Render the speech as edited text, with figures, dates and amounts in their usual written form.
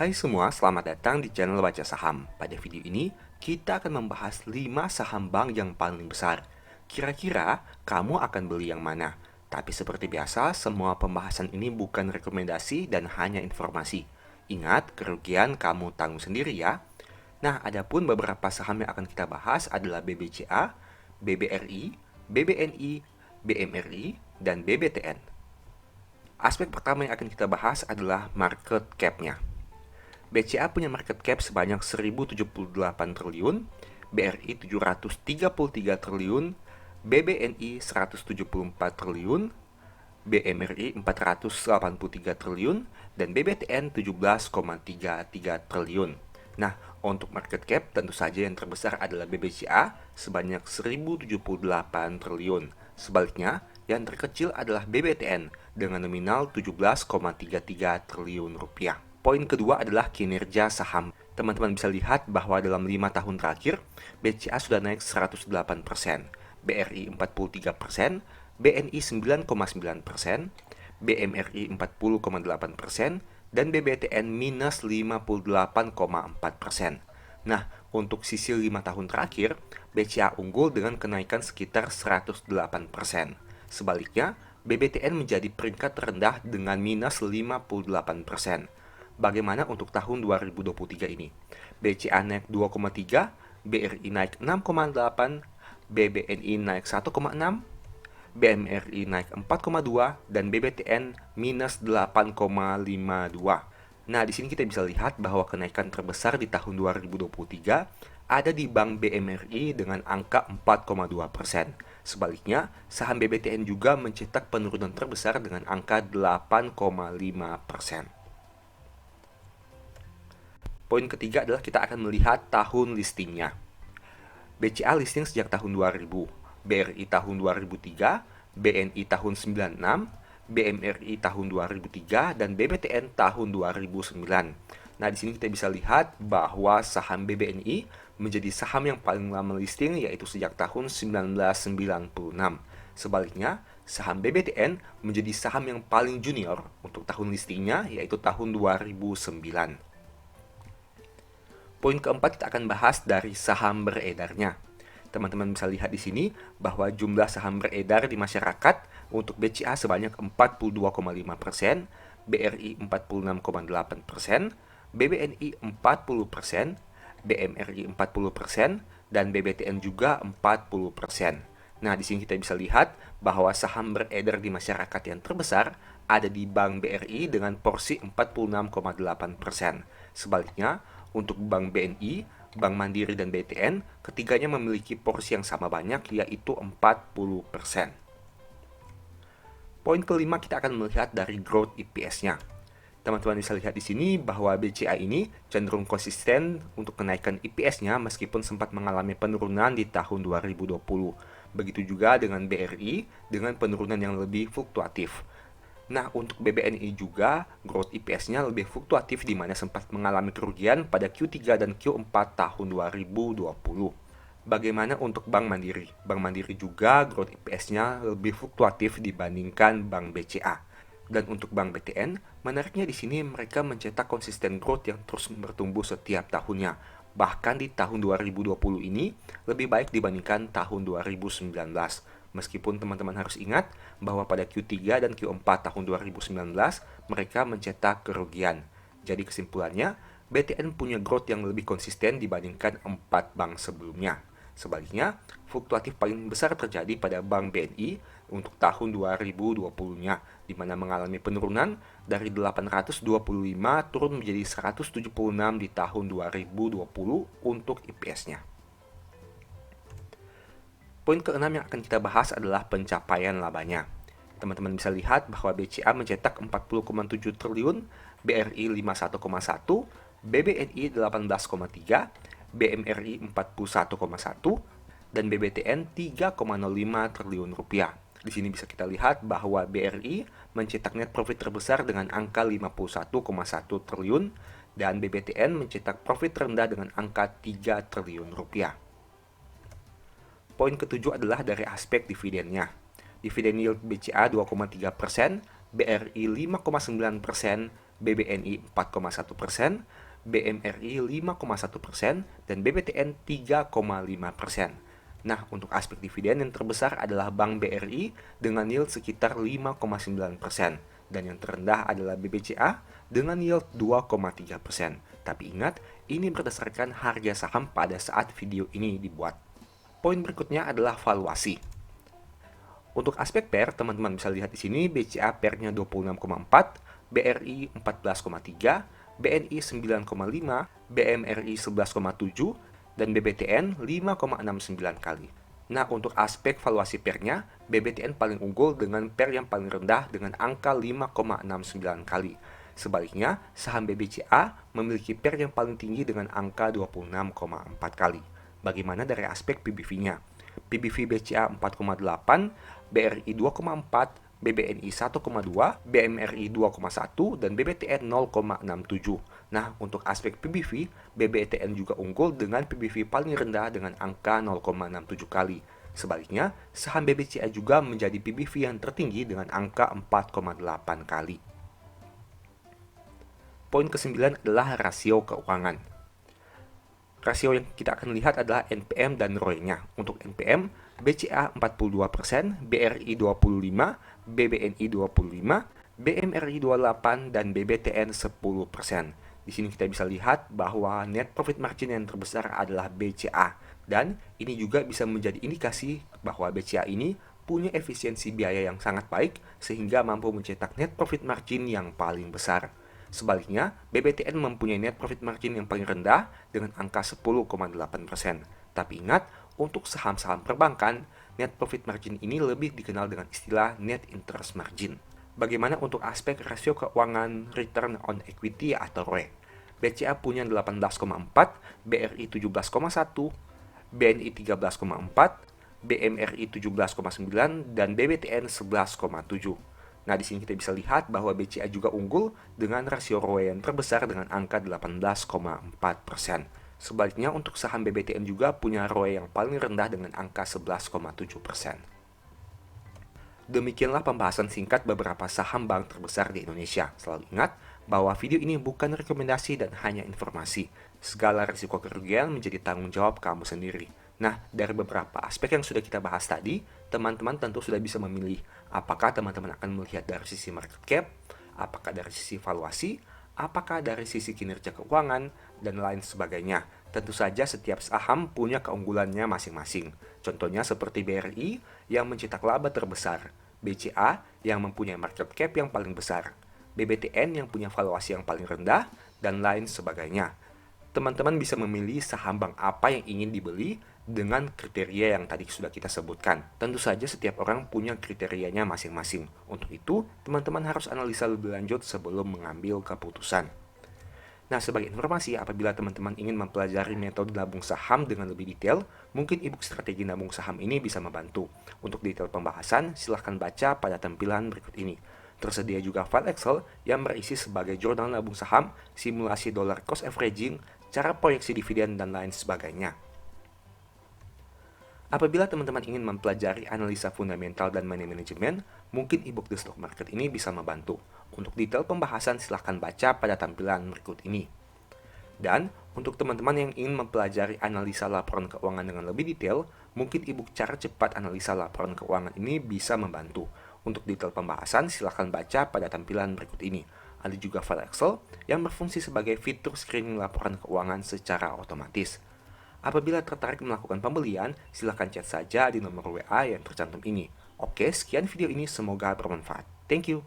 Hai semua, selamat datang di channel Baca Saham. Pada video ini, kita akan membahas 5 saham bank yang paling besar. Kira-kira kamu akan beli yang mana? Tapi seperti biasa, semua pembahasan ini bukan rekomendasi dan hanya informasi. Ingat, kerugian kamu tanggung sendiri ya. Nah, adapun beberapa saham yang akan kita bahas adalah BBCA, BBRI, BBNI, BMRI, dan BBTN. Aspek pertama yang akan kita bahas adalah market cap-nya. BCA punya market cap sebanyak 1078 triliun, BRI 733 triliun, BBNI 174 triliun, BMRI 483 triliun, dan BBTN 17,33 triliun. Nah, untuk market cap tentu saja yang terbesar adalah BBCA sebanyak 1078 triliun. Sebaliknya, yang terkecil adalah BBTN dengan nominal 17,33 triliun rupiah. Poin kedua adalah kinerja saham. Teman-teman bisa lihat bahwa dalam 5 tahun terakhir, BCA sudah naik 108%, BRI 43%, BNI 9,9%, BMRI 40,8%, dan BBTN minus 58,4%. Nah, untuk sisi 5 tahun terakhir, BCA unggul dengan kenaikan sekitar 108%. Sebaliknya, BBTN menjadi peringkat terendah dengan minus 58%. Bagaimana untuk tahun 2023 ini? BCA naik 2,3, BRI naik 6,8, BBNI naik 1,6, BMRI naik 4,2, dan BBTN minus 8,52. Nah, di sini kita bisa lihat bahwa kenaikan terbesar di tahun 2023 ada di Bank BMRI dengan angka 4,2%. Sebaliknya, saham BBTN juga mencetak penurunan terbesar dengan angka 8,5%. Poin ketiga adalah kita akan melihat tahun listingnya. BCA listing sejak tahun 2000, BRI tahun 2003, BNI tahun 96, BMRI tahun 2003, dan BBTN tahun 2009. Nah, di sini kita bisa lihat bahwa saham BBNI menjadi saham yang paling lama listing yaitu sejak tahun 1996. Sebaliknya, saham BBTN menjadi saham yang paling junior untuk tahun listingnya yaitu tahun 2009. Poin keempat kita akan bahas dari saham beredarnya. Teman-teman bisa lihat di sini bahwa jumlah saham beredar di masyarakat untuk BCA sebanyak 42,5%, BRI 46,8%, BBNI 40%, BMRI 40%, dan BBTN juga 40%. Nah, di sini kita bisa lihat bahwa saham beredar di masyarakat yang terbesar ada di Bank BRI dengan porsi 46,8%. Sebaliknya, untuk Bank BNI, Bank Mandiri, dan BTN, ketiganya memiliki porsi yang sama banyak, yaitu 40%. Poin kelima kita akan melihat dari growth EPS-nya. Teman-teman bisa lihat di sini bahwa BCA ini cenderung konsisten untuk kenaikan EPS-nya meskipun sempat mengalami penurunan di tahun 2020. Begitu juga dengan BRI dengan penurunan yang lebih fluktuatif. Nah, untuk BBNI juga, growth EPS-nya lebih fluktuatif di mana sempat mengalami kerugian pada Q3 dan Q4 tahun 2020. Bagaimana untuk Bank Mandiri? Bank Mandiri juga growth EPS-nya lebih fluktuatif dibandingkan Bank BCA. Dan untuk Bank BTN, menariknya di sini mereka mencetak konsisten growth yang terus bertumbuh setiap tahunnya. Bahkan di tahun 2020 ini lebih baik dibandingkan tahun 2019. Meskipun teman-teman harus ingat bahwa pada Q3 dan Q4 tahun 2019 mereka mencetak kerugian. Jadi kesimpulannya, BTN punya growth yang lebih konsisten dibandingkan 4 bank sebelumnya. Sebaliknya, fluktuatif paling besar terjadi pada Bank BNI untuk tahun 2020-nya, di mana mengalami penurunan dari 825 turun menjadi 176 di tahun 2020 untuk EPS-nya. Poin keenam yang akan kita bahas adalah pencapaian labanya. Teman-teman bisa lihat bahwa BCA mencetak 40,7 triliun, BRI 51,1, BBNI 18,3, BMRI 41,1, dan BBTN 3,05 triliun rupiah. Di sini bisa kita lihat bahwa BRI mencetak net profit terbesar dengan angka 51,1 triliun dan BBTN mencetak profit terendah dengan angka 3 triliun rupiah. Poin ketujuh adalah dari aspek dividennya. Dividen yield BCA 2,3%, BRI 5,9%, BBNI 4,1%, BMRI 5,1%, dan BBTN 3,5%. Nah, untuk aspek dividen yang terbesar adalah Bank BRI dengan yield sekitar 5,9%, dan yang terendah adalah BBCA dengan yield 2,3%. Tapi ingat, ini berdasarkan harga saham pada saat video ini dibuat. Poin berikutnya adalah valuasi. Untuk aspek PER, teman-teman bisa lihat di sini BCA PER-nya 26,4, BRI 14,3, BNI 9,5, BMRI 11,7, dan BBTN 5,69 kali. Nah, untuk aspek valuasi PER-nya, BBTN paling unggul dengan PER yang paling rendah dengan angka 5,69 kali. Sebaliknya, saham BBCA memiliki PER yang paling tinggi dengan angka 26,4 kali. Bagaimana dari aspek PBV-nya? PBV BCA 4,8, BRI 2,4, BBNI 1,2, BMRI 2,1, dan BBTN 0,67. Nah, untuk aspek PBV, BBTN juga unggul dengan PBV paling rendah dengan angka 0,67 kali. Sebaliknya, saham BBCA juga menjadi PBV yang tertinggi dengan angka 4,8 kali. Poin ke-9 adalah rasio keuangan. Rasio yang kita akan lihat adalah NPM dan ROE-nya. Untuk NPM, BCA 42%, BRI 25%, BBNI 25%, BMRI 28%, dan BBTN 10%. Di sini kita bisa lihat bahwa net profit margin yang terbesar adalah BCA. Dan ini juga bisa menjadi indikasi bahwa BCA ini punya efisiensi biaya yang sangat baik sehingga mampu mencetak net profit margin yang paling besar. Sebaliknya, BBTN mempunyai net profit margin yang paling rendah dengan angka 10,8%. Tapi ingat, untuk saham-saham perbankan, net profit margin ini lebih dikenal dengan istilah net interest margin. Bagaimana untuk aspek rasio keuangan return on equity atau ROE? BCA punya 18,4, BRI 17,1, BNI 13,4, BMRI 17,9, dan BBTN 11,7. Nah, di sini kita bisa lihat bahwa BCA juga unggul dengan rasio ROE yang terbesar dengan angka 18,4%. Sebaliknya, untuk saham BBTN juga punya ROE yang paling rendah dengan angka 11,7%. Demikianlah pembahasan singkat beberapa saham bank terbesar di Indonesia. Selalu ingat bahwa video ini bukan rekomendasi dan hanya informasi. Segala risiko kerugian menjadi tanggung jawab kamu sendiri. Nah, dari beberapa aspek yang sudah kita bahas tadi, teman-teman tentu sudah bisa memilih apakah teman-teman akan melihat dari sisi market cap, apakah dari sisi valuasi, apakah dari sisi kinerja keuangan, dan lain sebagainya. Tentu saja setiap saham punya keunggulannya masing-masing. Contohnya seperti BRI yang mencetak laba terbesar, BCA yang mempunyai market cap yang paling besar, BBTN yang punya valuasi yang paling rendah, dan lain sebagainya. Teman-teman bisa memilih saham bank apa yang ingin dibeli dengan kriteria yang tadi sudah kita sebutkan. Tentu saja setiap orang punya kriterianya masing-masing. Untuk itu, teman-teman harus analisa lebih lanjut sebelum mengambil keputusan. Nah, sebagai informasi, apabila teman-teman ingin mempelajari metode nabung saham dengan lebih detail, mungkin ebook strategi nabung saham ini bisa membantu. Untuk detail pembahasan, silahkan baca pada tampilan berikut ini. Tersedia juga file Excel yang berisi sebagai jurnal nabung saham, simulasi dollar cost averaging, cara proyeksi dividen, dan lain sebagainya. Apabila teman-teman ingin mempelajari analisa fundamental dan money management, mungkin ebook The Stock Market ini bisa membantu. Untuk detail pembahasan silahkan baca pada tampilan berikut ini. Dan untuk teman-teman yang ingin mempelajari analisa laporan keuangan dengan lebih detail, mungkin ebook Cara Cepat Analisa Laporan Keuangan ini bisa membantu. Untuk detail pembahasan silahkan baca pada tampilan berikut ini. Ada juga file Excel yang berfungsi sebagai fitur screening laporan keuangan secara otomatis. Apabila tertarik melakukan pembelian, silahkan chat saja di nomor WA yang tercantum ini. Oke, sekian video ini, semoga bermanfaat. Thank you.